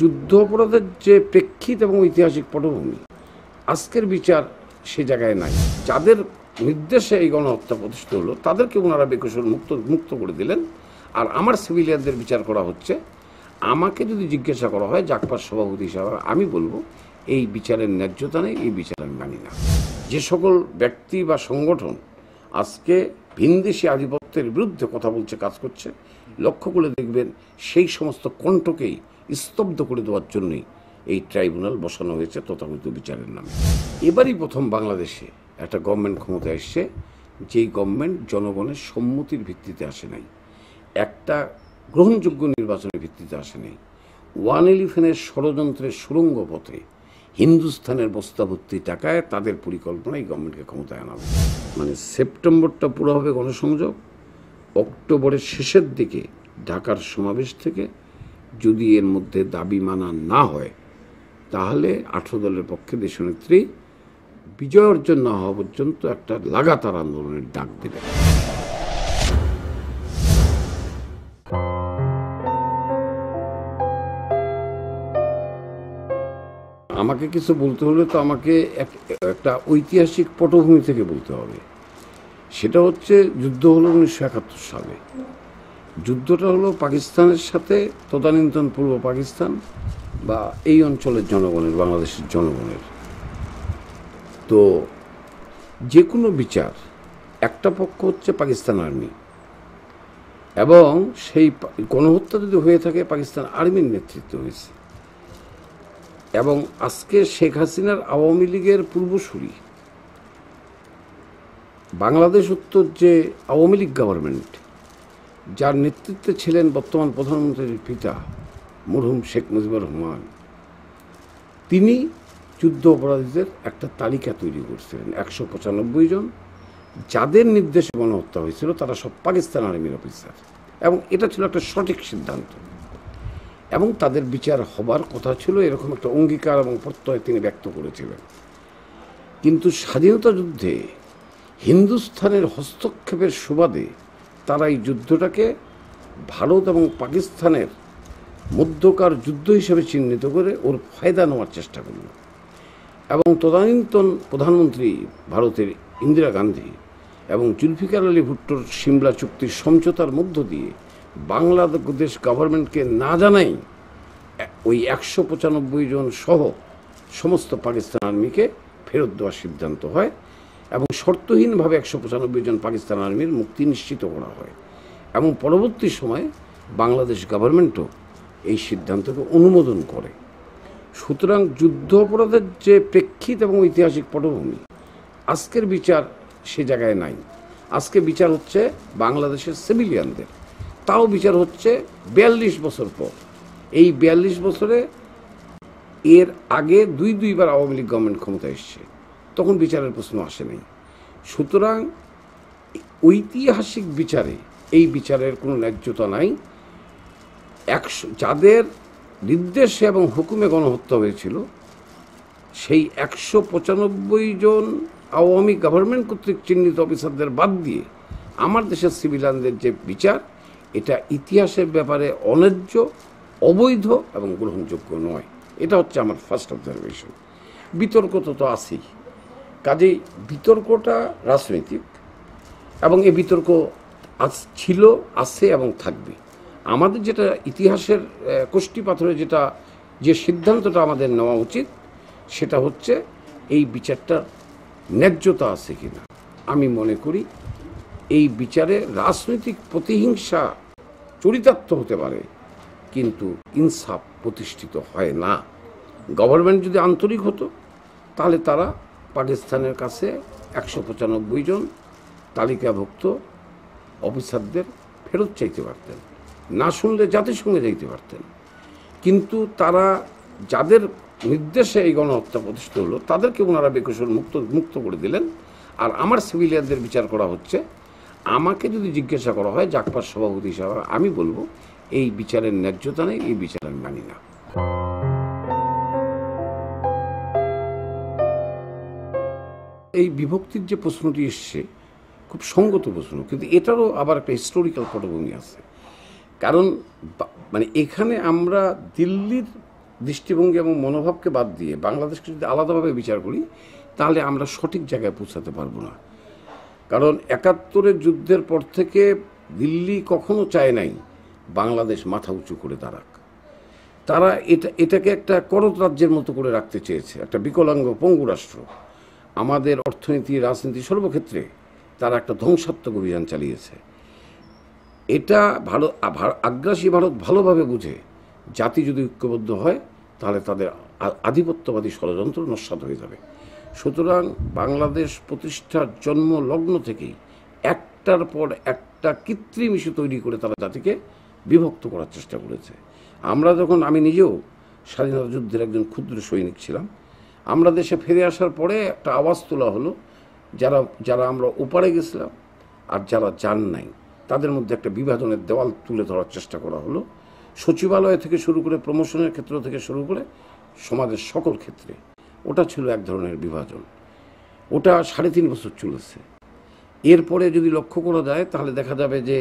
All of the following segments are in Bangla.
যুদ্ধ অপরাধের যে প্রেক্ষিত এবং ঐতিহাসিক পটভূমি, আজকের বিচার সে জায়গায় নাই। যাদের নির্দেশে এই গণহত্যা প্রতিষ্ঠিত হলো তাদেরকে ওনারা বেকসুর মুক্ত করে দিলেন। আর আমার সিভিলিয়ানদের বিচার করা হচ্ছে। আমাকে যদি জিজ্ঞাসা করা হয় জাকপার সভাপতি হিসাবে, আমি বলবো এই বিচারের ন্যায্যতা নেই, এই বিচার আমি মানি না। যে সকল ব্যক্তি বা সংগঠন আজকে ভিনদেশি আধিপত্যের বিরুদ্ধে কথা বলছে, কাজ করছে, লক্ষ্য করে দেখবেন সেই সমস্ত কণ্ঠকেই স্তব্ধ করে দেওয়ার জন্যই এই ট্রাইব্যুনাল বসানো হয়েছে তথাকথিত বিচারের নামে। এবারই প্রথম বাংলাদেশে একটা গভর্নমেন্ট ক্ষমতায় এসছে, যেই গভর্নমেন্ট জনগণের সম্মতির ভিত্তিতে আসে নাই, একটা গ্রহণযোগ্য নির্বাচনের ভিত্তিতে আসে নাই, 111 ষড়যন্ত্রের সুড়ঙ্গ পথে হিন্দুস্থানের বস্তাভর্তি টাকায় তাদের পরিকল্পনায় গভর্নমেন্টকে ক্ষমতায় আনা হবে। মানে সেপ্টেম্বরটা পুরো হবে গণসংযোগ, অক্টোবরের শেষের দিকে ঢাকার সমাবেশ থেকে যদি এর মধ্যে দাবি মানা না হয় তাহলে 18 দলের পক্ষে দেশনেত্রী বিজয় অর্জন না হওয়া পর্যন্ত একটা লাগাতার আন্দোলনের ডাক দেবে। আমাকে কিছু বলতে হলে তো আমাকে একটা ঐতিহাসিক পটভূমি থেকে বলতে হবে। সেটা হচ্ছে যুদ্ধ হলো 1971 সালে। যুদ্ধটা হলো পাকিস্তানের সাথে, তদানীন্তন পূর্ব পাকিস্তান বা এই অঞ্চলের জনগণের, বাংলাদেশের জনগণের। তো যে কোনো বিচার, একটা পক্ষ হচ্ছে পাকিস্তান আর্মি, এবং সেই গণহত্যা যদি হয়ে থাকে পাকিস্তান আর্মির নেতৃত্ব হয়েছে, এবং আজকে শেখ হাসিনার আওয়ামী লীগের পূর্বসূরি বাংলাদেশ উত্তর যে আওয়ামী লীগ গভর্নমেন্ট, যার নেতৃত্বে ছিলেন বর্তমান প্রধানমন্ত্রীর পিতা মরহুম শেখ মুজিবুর রহমান, তিনি যুদ্ধ অপরাধীদের একটা তালিকা তৈরি করছিলেন 195 জন, যাদের নির্দেশে গণহত্যা হয়েছিল তারা সব পাকিস্তান আর্মির অফিসার, এবং এটা ছিল একটা সঠিক সিদ্ধান্ত, এবং তাদের বিচার হবার কথা ছিল, এরকম একটা অঙ্গীকার এবং প্রত্যয় তিনি ব্যক্ত করেছিলেন। কিন্তু স্বাধীনতা যুদ্ধে হিন্দুস্থানের হস্তক্ষেপের সুবাদে তারা এই যুদ্ধটাকে ভারত এবং পাকিস্তানের মধ্যকার যুদ্ধ হিসেবে চিহ্নিত করে ওর ফায়দা নেওয়ার চেষ্টা করল, এবং তদানীন্তন প্রধানমন্ত্রী ভারতের ইন্দিরা গান্ধী এবং জুলফিকার আলী ভুট্টোর সিমলা চুক্তির সমঝোতার মধ্য দিয়ে বাংলাদেশ গভর্নমেন্টকে না জানাই ওই 195 জন সহ সমস্ত পাকিস্তান আর্মিকে ফেরত দেওয়ার সিদ্ধান্ত হয়, এবং শর্তহীনভাবে 195 জন পাকিস্তান আর্মির মুক্তি নিশ্চিত করা হয়, এবং পরবর্তী সময়ে বাংলাদেশ গভর্নমেন্টও এই সিদ্ধান্তকে অনুমোদন করে। সুতরাং যুদ্ধ অপরাধের যে প্রেক্ষিত এবং ঐতিহাসিক পটভূমি, আজকের বিচার সে জায়গায় নাই। আজকে বিচার হচ্ছে বাংলাদেশের সিভিলিয়ানদের, তাও বিচার হচ্ছে 42 বছর পর। এই 42 বছরে এর আগে দুইবার আওয়ামী লীগ গভর্নমেন্ট ক্ষমতায় এসছে, তখন বিচারের প্রশ্ন আসে নাই। সুতরাং ঐতিহাসিক বিচারে এই বিচারের কোনো ন্যায্যতা নাই। যাদের নির্দেশে এবং হুকুমে গণহত্যা হয়েছিল সেই 195 জন আওয়ামী গভর্নমেন্ট কর্তৃক চিহ্নিত অফিসারদের বাদ দিয়ে আমার দেশের সিভিলিয়ানদের যে বিচার, এটা ইতিহাসের ব্যাপারে অন্যায্য, অবৈধ এবং গ্রহণযোগ্য নয়। এটা হচ্ছে আমার ফার্স্ট অবজারভেশন। বিতর্ক তো আছেই, কাজেই বিতর্কটা রাজনৈতিক, এবং এই বিতর্ক ছিল, আছে এবং থাকবে। আমাদের যেটা ইতিহাসের কষ্টি পাথরে যে সিদ্ধান্তটা আমাদের নেওয়া উচিত, সেটা হচ্ছে এই বিচারটার ন্যায্যতা আছে কিনা। আমি মনে করি এই বিচারে রাজনৈতিক প্রতিহিংসা চরিতার্থ হতে পারে, কিন্তু ইনসাফ প্রতিষ্ঠিত হয় না। গভর্নমেন্ট যদি আন্তরিক হতো তাহলে তারা পাকিস্তানের কাছে 195 জন তালিকাভুক্ত অফিসারদের ফেরত চাইতে পারতেন, না শুনলে জাতিসংঘে যাইতে পারতেন। কিন্তু তারা যাদের নির্দেশে এই গণহত্যা প্রতিষ্ঠিত হলো তাদেরকে ওনারা বেকসুর মুক্ত করে দিলেন। আর আমার সিভিলিয়ানদের বিচার করা হচ্ছে। আমাকে যদি জিজ্ঞাসা করা হয় জাকপার সভাপতি হিসাবে, আমি বলবো এই বিচারের ন্যায্যতা নেই, এই বিচার আমি মানি না। এই বিভক্তির যে প্রশ্নটি এসছে খুব সঙ্গত প্রশ্ন, কিন্তু এটারও আবার একটা হিস্টোরিক্যাল পটভূমি আছে। কারণ মানে এখানে আমরা দিল্লির দৃষ্টিভঙ্গি এবং মনোভাবকে বাদ দিয়ে বাংলাদেশকে যদি আলাদাভাবে বিচার করি তাহলে আমরা সঠিক জায়গায় পৌঁছাতে পারবো না। কারণ ৭১-এর যুদ্ধের পর থেকে দিল্লি কখনো চায় নাই বাংলাদেশ মাথা উঁচু করে দাঁড়াক। তারা এটাকে একটা করত রাজ্যের মতো করে রাখতে চেয়েছে, একটা বিকলাঙ্গ পঙ্গু রাষ্ট্র। আমাদের অর্থনীতি, রাজনীতি সর্বক্ষেত্রে তারা একটা ধ্বংসাত্মক অভিযান চালিয়েছে। এটা আগ্রাসী ভারত ভালোভাবে বুঝে জাতি যদি ঐক্যবদ্ধ হয় তাহলে তাদের আধিপত্যবাদী ষড়যন্ত্র নস্যাৎ হয়ে যাবে। সুতরাং বাংলাদেশ প্রতিষ্ঠার জন্ম লগ্ন থেকেই একটার পর একটা কৃত্রিম ইস্যু তৈরি করে তারা জাতিকে বিভক্ত করার চেষ্টা করেছে। আমি নিজেও স্বাধীনতা যুদ্ধের একজন ক্ষুদ্র সৈনিক ছিলাম। আমরা দেশে ফিরে আসার পরে একটা আওয়াজ তোলা হলো, যারা আমরা ওপারে গেছিলাম আর যারা যান নাই তাদের মধ্যে একটা বিভাজনের দেওয়াল তুলে ধরার চেষ্টা করা হলো। সচিবালয় থেকে শুরু করে প্রমোশনের ক্ষেত্র থেকে শুরু করে সমাজের সকল ক্ষেত্রে ওটা ছিল এক ধরনের বিভাজন। ওটা ৩.৫ বছর চলেছে। এরপরে যদি লক্ষ্য করা যায় তাহলে দেখা যাবে যে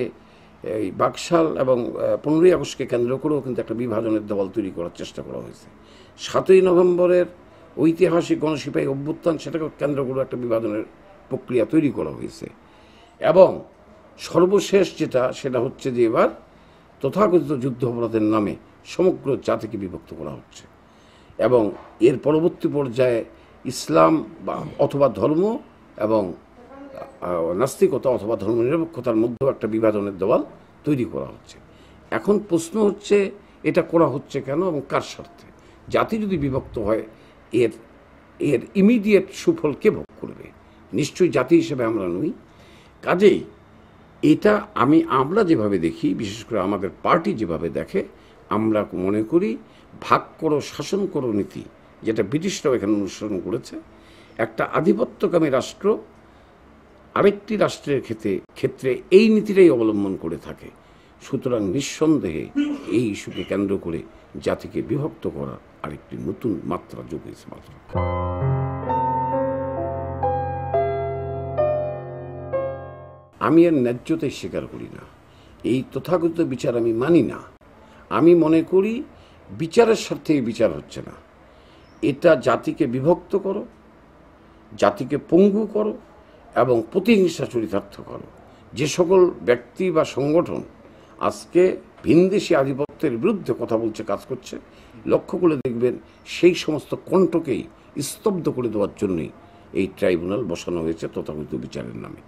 এই বাকশাল এবং ১৫ই আগস্টকে কেন্দ্র করেও কিন্তু একটা বিভাজনের দেওয়াল তৈরি করার চেষ্টা করা হয়েছে। ৭ই নভেম্বরের ঐতিহাসিক গণসিপাহী অভ্যুত্থান, সেটাকে কেন্দ্র করে একটা বিভাজনের প্রক্রিয়া তৈরি করা হয়েছে। এবং সর্বশেষ সেটা হচ্ছে যে এবার তথাকথিত যুদ্ধ অপরাধের নামে সমগ্র জাতিকে বিভক্ত করা হচ্ছে। এবং এর পরবর্তী পর্যায়ে ইসলাম অথবা ধর্ম এবং নাস্তিকতা অথবা ধর্মনিরপেক্ষতার মধ্যেও একটা বিভাজনের দেওয়াল তৈরি করা হচ্ছে। এখন প্রশ্ন হচ্ছে এটা করা হচ্ছে কেন এবং কার স্বার্থে? জাতি যদি বিভক্ত হয় এর ইমিডিয়েট সুফল কে ভোগ করবে? নিশ্চয়ই জাতি হিসেবে আমরা নই। কাজেই এটা আমরা যেভাবে দেখি, বিশেষ করে আমাদের পার্টি যেভাবে দেখে, আমরা মনে করি ভাগ করো শাসন করো নীতি, যেটা ব্রিটিশরাও এখানে অনুসরণ করেছে। একটা আধিপত্যকামী রাষ্ট্র আরেকটি রাষ্ট্রের ক্ষেত্রে এই নীতিটাই অবলম্বন করে থাকে। সুতরাং নিঃসন্দেহে এই ইস্যুকে কেন্দ্র করে জাতিকে বিভক্ত করার আরেকটি নতুন মাত্রা যোগ হয়েছে মাত্র। আমি এর ন্যায্যতাই স্বীকার করি না। এই তথাকথিত বিচার আমি মানি না। আমি মনে করি বিচারের স্বার্থে এই বিচার হচ্ছে না। এটা জাতিকে বিভক্ত করো, জাতিকে পঙ্গু করো এবং প্রতিহিংসা চরিতার্থ করো। যে সকল ব্যক্তি বা সংগঠন আজকে ভিনদেশী আধিপত্যের বিরুদ্ধে কথা বলছে, কাজ করছে, লক্ষ্য করে দেখবেন সেই সমস্ত কণ্ঠকেই স্তব্ধ করে দেওয়ার জন্যই এই ট্রাইব্যুনাল বসানো হয়েছে তথাকথিত বিচারের নামে।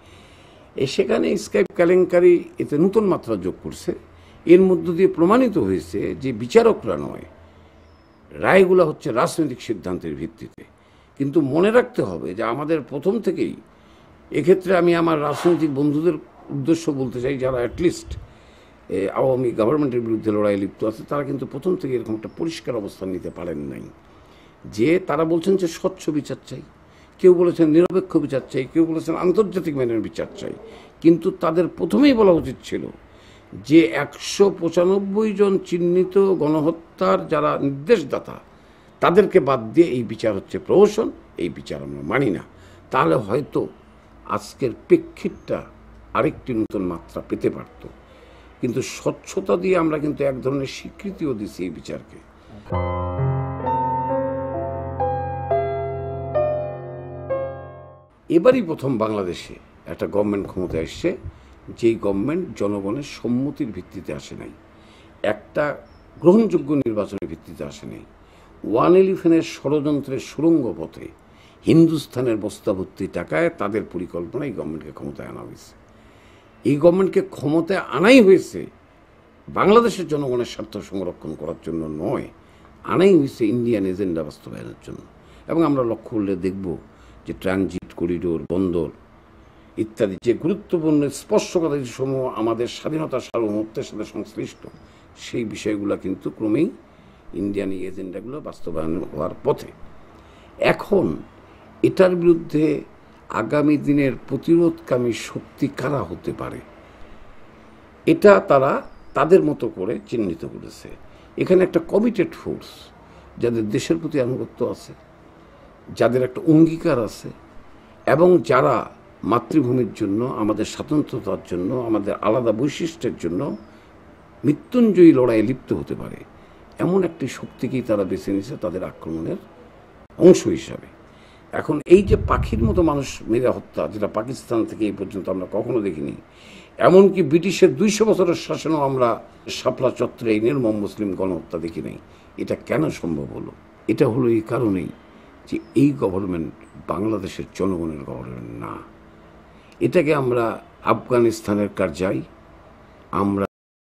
সেখানে স্কাইপ কেলেঙ্কারি এতে নতুন মাত্রা যোগ করছে। এর মধ্য দিয়ে প্রমাণিত হয়েছে যে বিচারকরা নয়, রায়গুলো হচ্ছে রাজনৈতিক সিদ্ধান্তের ভিত্তিতে। কিন্তু মনে রাখতে হবে যে আমাদের প্রথম থেকেই, এক্ষেত্রে আমি আমার রাজনৈতিক বন্ধুদের উদ্দেশ্য বলতে চাই, যারা অ্যাটলিস্ট আওয়ামী গভর্নমেন্টের বিরুদ্ধে লড়াই লিপ্ত আছে, তারা কিন্তু প্রথম থেকে এরকম একটা পরিষ্কার অবস্থান নিতে পারেন নাই। যে তারা বলছেন যে স্বচ্ছ বিচার চাই, কেউ বলেছেন নিরপেক্ষ বিচার চাই, কেউ বলেছেন আন্তর্জাতিক মানের বিচার চাই। কিন্তু তাদের প্রথমেই বলা উচিত ছিল যে ১৯৫ জন চিহ্নিত গণহত্যার যারা নির্দেশদাতা, তাদেরকে বাদ দিয়ে এই বিচার হচ্ছে প্রহসন, এই বিচার আমরা মানি না। তাহলে হয়তো আজকের প্রেক্ষিতটা আরেকটি নতুন মাত্রা পেতে পারত। কিন্তু স্বচ্ছতা দিয়ে আমরা কিন্তু এক ধরনের স্বীকৃতিও দিচ্ছি এই বিচারকে। এবারই প্রথম বাংলাদেশে একটা গভর্নমেন্ট ক্ষমতায় এসছে, যেই গভর্নমেন্ট জনগণের সম্মতির ভিত্তিতে আসে নাই, একটা গ্রহণযোগ্য নির্বাচনের ভিত্তিতে আসে নাই। 111-এর ষড়যন্ত্রের সুড়ঙ্গ পথে হিন্দুস্থানের বস্তাভর্তি টাকায় তাদের পরিকল্পনায় এই গভর্নমেন্টকে ক্ষমতায় আনা হয়েছে। এই গভর্নমেন্টকে ক্ষমতায় আনাই হয়েছে বাংলাদেশের জনগণের স্বার্থ সংরক্ষণ করার জন্য নয়, আনাই হয়েছে ইন্ডিয়ান এজেন্ডা বাস্তবায়নের জন্য। এবং আমরা লক্ষ্য করলে দেখব যে ট্রানজিট করিডোর, বন্দর ইত্যাদি যে গুরুত্বপূর্ণ স্পর্শকাতর সমূহ আমাদের স্বাধীনতা সার্বভৌমত্বের সাথে সংশ্লিষ্ট, সেই বিষয়গুলো কিন্তু ক্রমেই ইন্ডিয়ান এই এজেন্ডাগুলো বাস্তবায়ন হওয়ার পথে। এখন এটার বিরুদ্ধে আগামী দিনের প্রতিরোধকামী শক্তি কারা হতে পারে, এটা তারা তাদের মতো করে চিহ্নিত করেছে। এখানে একটা কমিটেড ফোর্স, যাদের দেশের প্রতি আনুগত্য আছে, যাদের একটা অঙ্গীকার আছে, এবং যারা মাতৃভূমির জন্য, আমাদের স্বাতন্ত্র্যতার জন্য, আমাদের আলাদা বৈশিষ্ট্যের জন্য মৃত্যুঞ্জয়ী লড়াইয়ে লিপ্ত হতে পারে। এমন একটি শক্তিকেই তারা বেছে নিয়েছে তাদের আক্রমণের অংশ হিসাবে। এখন এই যে পাখির মতো মানুষ মেরে হত্যা, যেটা পাকিস্তান থেকে এই পর্যন্ত আমরা কখনো দেখিনি, এমনকি ব্রিটিশের 200 বছরের শাসনেও আমরা শাপলা চত্বরে এই নির্মম মুসলিম গণহত্যা দেখি নাই। এটা কেন সম্ভব হলো? এটা হলো এই কারণেই যে এই গভর্নমেন্ট বাংলাদেশের জনগণের গভর্নমেন্ট না। এটাকে আমরা আফগানিস্তানের কারজাই, আমরা